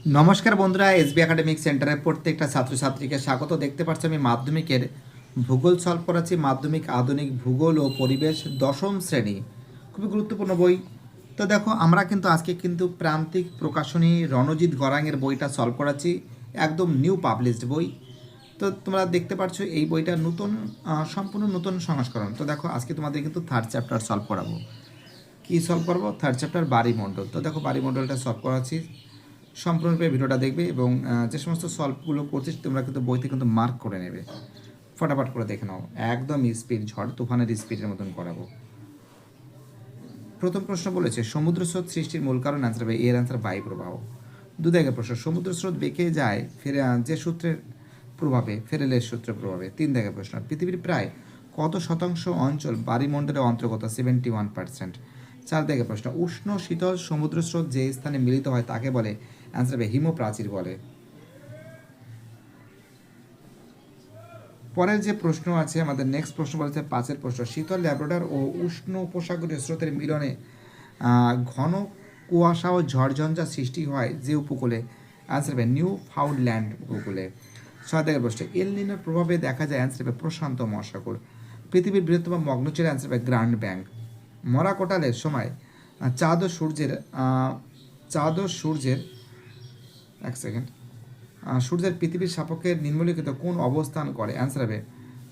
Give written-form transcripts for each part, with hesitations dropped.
নমস্কার বন্ধুরা, SB academic সেন্টারের প্রত্যেকটা ছাত্রছাত্রীকে স্বাগত। দেখতে পাচ্ছি আমি মাধ্যমিকের ভূগোল সলভ করাচ্ছি। মাধ্যমিক আধুনিক ভূগোল ও পরিবেশ দশম শ্রেণী, খুবই গুরুত্বপূর্ণ বই। তো দেখো, আমরা কিন্তু আজকে প্রান্তিক প্রকাশনী রণজিৎ গরাঙের বইটা সলভ করাচ্ছি, একদম নিউ পাবলিশড বই। তো তোমরা দেখতে পাচ্ছ এই বইটা নতুন, সম্পূর্ণ নতুন সংস্করণ। তো দেখো, আজকে তোমাদের কিন্তু থার্ড চ্যাপ্টার সলভ করাবো। কী সলভ করবো? থার্ড চ্যাপ্টার বাড়িমণ্ডল। তো দেখো, বাড়িমণ্ডলটা সলভ করাচ্ছি। সম্পূর্ণরূপে ভিডিওটা দেখবে এবং যে সমস্ত সলভগুলো করছিস তোমরা কিন্তু বইতে কিন্তু মার্ক করে নেবে, ফটাফট করে দেখে নাও। একদম স্পিড, ঝড় তুফানের স্পিডের মতন করাবো। প্রথম প্রশ্ন বলেছে সমুদ্র স্রোত সৃষ্টির মূল কারণ, অ্যান্সার হবে এর অ্যান্সার বায়ু প্রবাহ। দু দাগের প্রশ্ন সমুদ্র স্রোত বেঁকে যায় ফেরে যে সূত্রের প্রভাবে, ফেরেলের সূত্রের প্রভাবে। তিন দাগের প্রশ্ন পৃথিবীর প্রায় কত শতাংশ অঞ্চল বায়ুমণ্ডলের অন্তর্গত? 71%। চার দাগের প্রশ্ন উষ্ণ শীতল সমুদ্র স্রোত যে স্থানে মিলিত হয় তাকে বলে, অ্যান্সার হবে হিমপ্রাচীর বলে। পরের যে প্রশ্ন আছে আমাদের, নেক্সট প্রশ্ন বলেছে পাঁচের প্রশ্ন শীতল ল্যাব্রাডর ও উষ্ণ উপসাগরীয় স্রোতের মিলনে ঘন কুয়াশা ও ঝড়ঝঞ্ঝা সৃষ্টি হয় যে উপকূলে, অ্যান্সার হবে নিউ ফাউন্ডল্যান্ড উপকূলে। ছয় দাগের প্রশ্ন এল নিনোর প্রভাবে দেখা যায়, অ্যান্সার হবে প্রশান্ত মহাসাগর। পৃথিবীর বৃহত্তম মগ্নচীর, অ্যান্সার হবে গ্র্যান্ড ব্যাংক। মরা কোটালের সময় চাঁদ ও সূর্যের এক সেকেন্ড, সূর্যের পৃথিবীর সাপেক্ষে নিম্নলিখিত কোন অবস্থান করে, অ্যান্সার হবে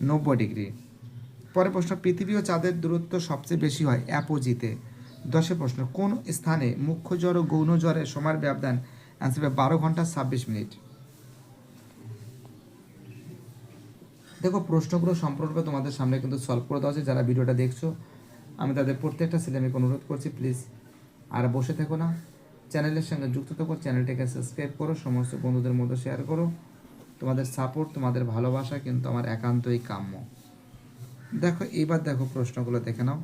90°। পরের প্রশ্ন পৃথিবী ও চাঁদের দূরত্ব সবচেয়ে বেশি হয় অ্যাপোজিতে। দশের প্রশ্ন কোন স্থানে মুখ্য জ্বর ও গৌণ জ্বরের সময়ের ব্যবধান, অ্যান্সার হবে 12 ঘন্টা 26 মিনিট। দেখো, প্রশ্নগুলো সম্পূর্ণরূপে তোমাদের সামনে কিন্তু সলভ করে দেওয়া আছে। যারা ভিডিওটা দেখছো আমি তাদের প্রত্যেকটা ছেলেমেয়েকে অনুরোধ করছি, প্লিজ আর বসে থেকো না, চ্যানেলের সঙ্গে যুক্ত থাকো, চ্যানেলটাকে সাবস্ক্রাইব করো, সমস্ত বন্ধুদের মধ্যে শেয়ার করো। তোমাদের সাপোর্ট, তোমাদের ভালোবাসা কিন্তু আমার একান্তই কাম্য। দেখো, এইবার দেখো প্রশ্নগুলো দেখে নাও।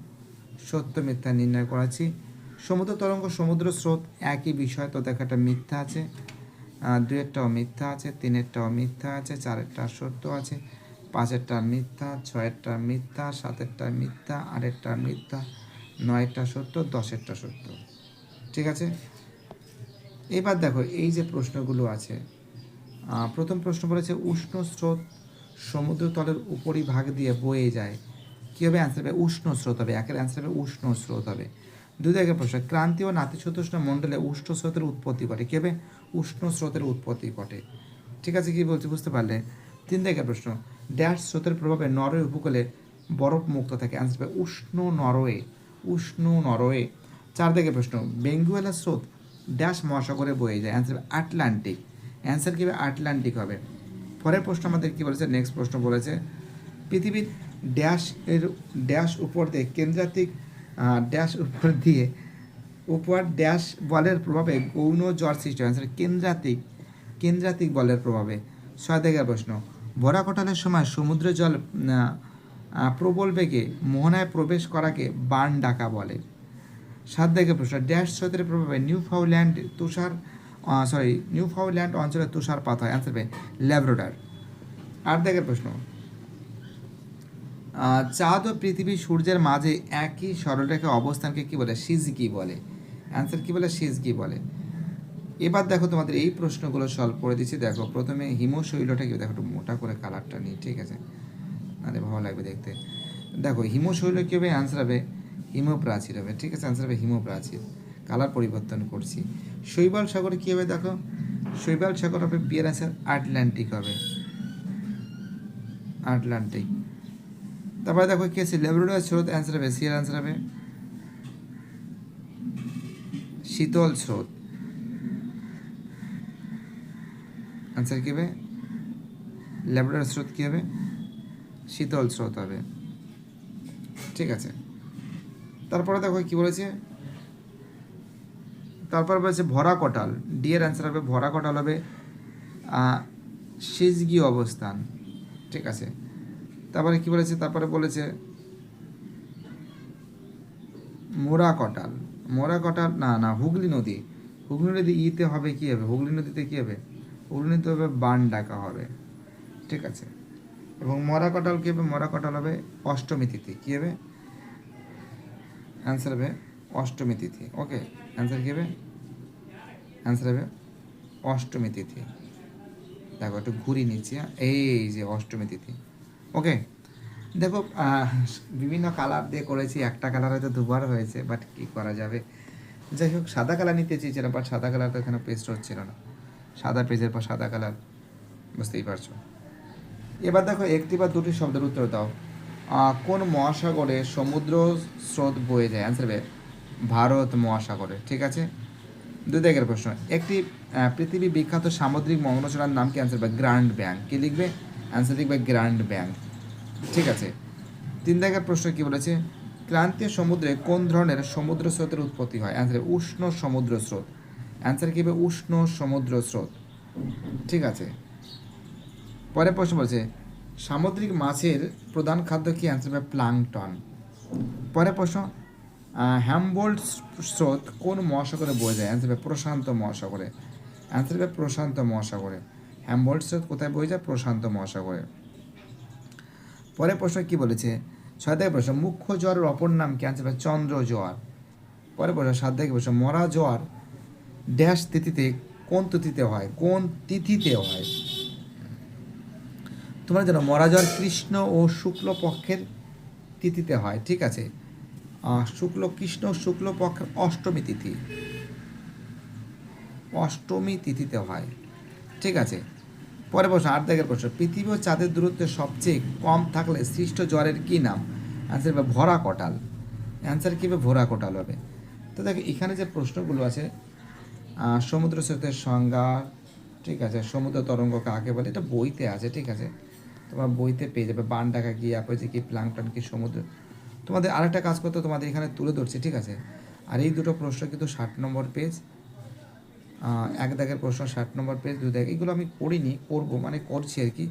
সত্য মিথ্যা নির্ণয় করাচ্ছি। সমুদ্র তরঙ্গ সমুদ্র স্রোত একই বিষয়। তো দেখো, একটা মিথ্যা আছে, দুইয়েরটাও মিথ্যা আছে, তিনেরটাও মিথ্যা আছে, চারেরটা সত্য আছে, পাঁচেরটা মিথ্যা, ছয়েরটা মিথ্যা, সাতেরটা মিথ্যা, আটেরটা মিথ্যা, নয়েরটা সত্য, দশেরটা সত্য। ঠিক আছে, এবার দেখো এই যে প্রশ্নগুলো আছে। প্রথম প্রশ্ন বলেছে উষ্ণ স্রোত সমুদ্র তলের উপরিভাগ দিয়ে বয়ে যায়, কী হবে? অ্যান্সার হবে উষ্ণ স্রোত হবে। একের অ্যান্সার হবে উষ্ণ স্রোত হবে। দুই দাগের প্রশ্ন ক্রান্তীয় নাতিশীতোষ্ণ মণ্ডলে উষ্ণ স্রোতের উৎপত্তি ঘটে, কী হবে? উষ্ণ স্রোতের উৎপত্তি ঘটে। ঠিক আছে, কী বলছি বুঝতে পারলে? তিন দাগের প্রশ্ন ড্যাশ স্রোতের প্রভাবে নরওয়ে উপকূলে বরফ মুক্ত থাকে, অ্যান্সার হবে উষ্ণ নরওয়ে, উষ্ণ নরওয়ে। চার দাগের প্রশ্ন বেঙ্গুয়েলা স্রোত ড্যাশ মহাসাগরে বয়ে যায়, অ্যান্সার হবে আটলান্টিক। অ্যান্সার কী হবে? আটলান্টিক হবে। পরের প্রশ্ন আমাদের কী বলেছে, নেক্সট প্রশ্ন বলেছে পৃথিবীর ড্যাশ এর ড্যাশ উপর দিয়ে কেন্দ্রাতিক ড্যাশ উপর দিয়ে উপর ড্যাশ বলের প্রভাবে গৌণ জ্বর সৃষ্টি হয়, অ্যান্সার কেন্দ্রাতিক, কেন্দ্রাতিক বলের প্রভাবে। ছয় দাগের প্রশ্ন ভরা কোটালের সময় সমুদ্রের জল প্রবল বেগে মোহনায় প্রবেশ করাকে বান ডাকা বলে। সাত দাগের প্রশ্ন ড্যাশ স্রোতের প্রভাবে নিউ ফাউল্যান্ড অঞ্চলে তুষারপাত হয়, অ্যান্সার হবে ল্যাব্রাডর। আট দাগের প্রশ্ন চাঁদ ও পৃথিবী সূর্যের মাঝে একই সরলরেখা অবস্থানকে কী বলে? সিজগি বলে। অ্যান্সার কী বলে? সিজগি বলে। এবার দেখো তোমাদের এই প্রশ্নগুলো সলভ করে দিচ্ছি। দেখো, প্রথমে হিমশৈলটা কি, দেখো একটু মোটা করে কালারটা নিই, ঠিক আছে, নাহলে ভালো লাগবে দেখতে। দেখো, হিমশৈল কী হবে? অ্যান্সার হবে হিমপ্রাচীর হবে। ঠিক আছে, অ্যান্সার হবে হিমপ্রাচীর। কালার পরিবর্তন করছি। শৈবাল সাগর কী হবে? দেখো, শৈবাল সাগর হবে বিয়ের অ্যান্সার আটলান্টিক হবে, আটলান্টিক। তারপরে দেখো কি আছে ল্যাব্রাডর স্রোত, অ্যান্সার হবে সি এর অ্যান্সার হবে শীতল স্রোত। অ্যান্সার কী হবে? ল্যাব্রাডর স্রোত কী হবে? শীতল স্রোত হবে। ঠিক আছে, তারপরে দেখো কি বলেছে, তারপর বলেছে ভরা কটাল, ডি এর অ্যান্সার হবে ভরা কটাল হবে সিজগি অবস্থান। ঠিক আছে, তারপরে কি বলেছে, তারপরে বলেছে মোরা কটাল, মোরা কটাল না না হুগলি নদী, হুগলি নদী ইতে হবে কী হবে? হুগলি নদীতে কী হবে? হুগলি নদীতে হবে বান ডাকা হবে। ঠিক আছে, এবং মরা কটাল কী হবে? মরা কটাল হবে অষ্টমী তিথি। কী হবে? অ্যান্সার হবে অষ্টমী তিথি। ওকে, অ্যান্সার কী হবে? অ্যান্সার হবে অষ্টমী তিথি। দেখো একটু ঘুরি নিচ্ছি, এই যে অষ্টমী তিথি। ওকে, দেখো বিভিন্ন কালার দিয়ে করেছি, একটা কালার হয়তো দুবার হয়েছে, বাট কী করা যাবে। যাই হোক, সাদা কালার নিতে চেয়েছিলাম, বাট সাদা কালার তো এখানে পেস্ট হচ্ছিল না, সাদা পেজের পর সাদা কালার, বুঝতেই পারছো। এবার দেখো একটি বা দুটি শব্দের উত্তর দাও। কোন মহাসাগরে সমুদ্র স্রোত বয়ে যায়? অ্যান্সার হবে ভারত মহাসাগরে। ঠিক আছে, 2 দাগের প্রশ্ন। একটি পৃথিবী বিখ্যাত সামুদ্রিক মগ্নচড়ার নাম কি? অ্যান্সার হবে গ্র্যান্ড ব্যাংক। কি লিখবে? অ্যান্সার লিখবে গ্র্যান্ড ব্যাংক। ঠিক আছে, 3 দাগের প্রশ্ন কি বলেছে? ক্রান্তীয় সমুদ্রে কোন ধরনের সমুদ্র স্রোতের উৎপত্তি হয়? অ্যান্সার উষ্ণ সমুদ্র স্রোত। অ্যান্সার কি হবে? উষ্ণ সমুদ্র স্রোত। ঠিক আছে, পরের প্রশ্ন বলছে সামুদ্রিক মাছের প্রধান খাদ্য কি? অ্যান্সার হবে প্লাঙ্কটন। পরের প্রশ্ন, হ্যামবোল্ট স্রোত কোন মহাসাগরে বয়ে যায়? অ্যান্সার হবে প্রশান্ত মহাসাগরে। অ্যান্সার হবে প্রশান্ত মহাসাগরে। হ্যামবোল্ট স্রোত কোথায় বয়ে যায়? প্রশান্ত মহাসাগরে। পরের প্রশ্ন কি বলেছে? 6 দাগের প্রশ্ন, মুখ্য জ্বরের অপর নাম কি? অ্যান্সার হবে চন্দ্র জ্বর। পরের প্রশ্ন 7 দাগের প্রশ্ন, মরা জ্বর ড্যাশ তিথিতে, কোন তিথিতে হয়? কোন তিথিতে হয়? তোমরা জানো মরা জ্বর কৃষ্ণ ও শুক্ল পক্ষের তিথিতে হয়। ঠিক আছে, কৃষ্ণ শুক্ল পক্ষের অষ্টমী তিথি, অষ্টমী তিথিতে হয়। ঠিক আছে, পরে প্রশ্ন 8 দাগের প্রশ্ন, পৃথিবী ও চাঁদের দূরত্ব সবচেয়ে কম থাকলে সৃষ্ট জ্বরের কী নাম? অ্যান্সার হবে ভরা কটাল। অ্যান্সার কী হবে? ভরা কটাল হবে। তো দেখো এখানে যে প্রশ্নগুলো আছে, সমুদ্র স্রোতের সংজ্ঞা, ঠিক আছে, সমুদ্র তরঙ্গ কাকে বলে, এটা বইতে আছে। ঠিক আছে, তোমরা বইতে পেয়ে যাবে। বান ডাকা কি, অ্যাপোজি কি, প্লাঙ্কটন কি, সমুদ্র। তোমাদের আরেকটা কাজ করতে তোমাদের এখানে তুলে ধরছি। ঠিক আছে, আর এই দুটো প্রশ্ন কিন্তু 60 নম্বর পেজ, 1 দাগের প্রশ্ন 60 নম্বর পেজ, 2 দাগ, এগুলো আমি করিনি, করবো মানে করছি আর কি,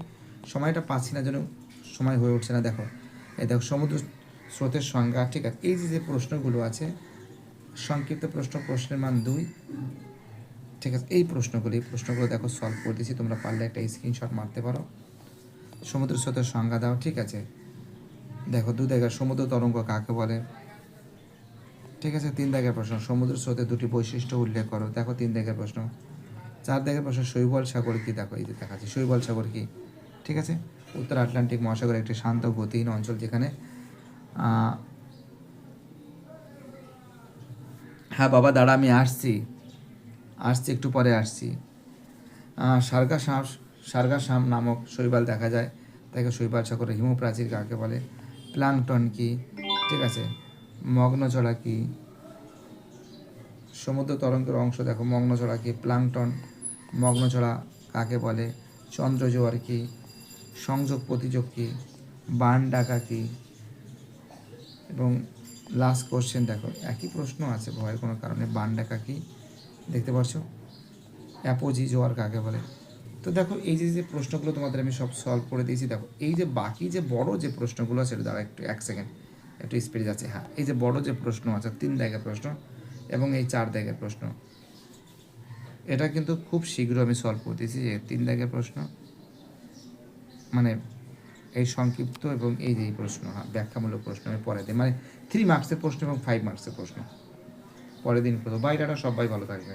সময়টা পাচ্ছি না, যেন সময় হয়ে উঠছে না। দেখো এই দেখো সমুদ্র স্রোতের সংজ্ঞা। ঠিক আছে, এই যে প্রশ্নগুলো আছে, সংক্ষিপ্ত প্রশ্ন, প্রশ্নের মান 2। ঠিক আছে, এই প্রশ্নগুলো দেখো সলভ করে দিয়েছি, তোমরা পারলে একটা স্ক্রিনশট মারতে পারো। সমুদ্র স্রোতের সংজ্ঞা দাও। ঠিক আছে, দেখো 2 দাগের সমুদ্র তরঙ্গ কাকে বলে। ঠিক আছে, 3 দাগের প্রশ্ন, সমুদ্র স্রোতের দুটি বৈশিষ্ট্য উল্লেখ করো। দেখো 3 দাগের প্রশ্ন। 4 দাগের প্রশ্ন, শৈবাল সাগর কি? দেখো এই যে দেখাচ্ছি শৈবাল সাগর কি। ঠিক আছে, উত্তর আটলান্টিক মহাসাগর একটি শান্ত গতিহীন অঞ্চল, যেখানে হ্যাঁ বাবা দাঁড়া, আমি আসছি একটু পরে আসছি। সার্গাসাম নামক শৈবাল দেখা যায়, তাকে শৈবাল সাগরের হিমপ্রাচীর কাকে বলে? প্লাঙ্কটন কি? ঠিক আছে, মগ্নচড়া কি? সমুদ্র তরঙ্গের অংশ দেখো, মগ্নচড়া কি? প্লাঙ্কটন। মগ্নচড়া কাকে বলে? চন্দ্র জোয়ার কি? সংযোগ প্রতিযোগ কি? বান ডাকা কি? এবং লাস্ট কোশ্চেন দেখো, একই প্রশ্ন আছে, ভয়ের কোনো কারণে। বান ডাকা কি? দেখতে পাচ্ছ, অ্যাপোজি জোয়ার কাকে বলে? তো দেখো এই যে প্রশ্নগুলো তোমাদের আমি সব সলভ করে দিয়েছি। দেখো এই যে বাকি যে বড় যে প্রশ্নগুলো আছে, সেটা দ্বারা একটু 1 সেকেন্ড একটু স্পিডে যাচ্ছে। হ্যাঁ, এই যে বড় যে প্রশ্ন আছে, 3 দাগের প্রশ্ন এবং এই 4 দাগের প্রশ্ন, এটা কিন্তু খুব শীঘ্র আমি সলভ করে দিয়েছি। যে 3 দাগের প্রশ্ন মানে এই সংক্ষিপ্ত, এবং এই যে প্রশ্ন, হ্যাঁ ব্যাখ্যামূলক প্রশ্ন আমি পরে দিই, মানে 3 মার্কসের প্রশ্ন এবং 5 মার্কসের প্রশ্ন পরের দিন করবো। বাইরেটা সবাই ভালো থাকবে।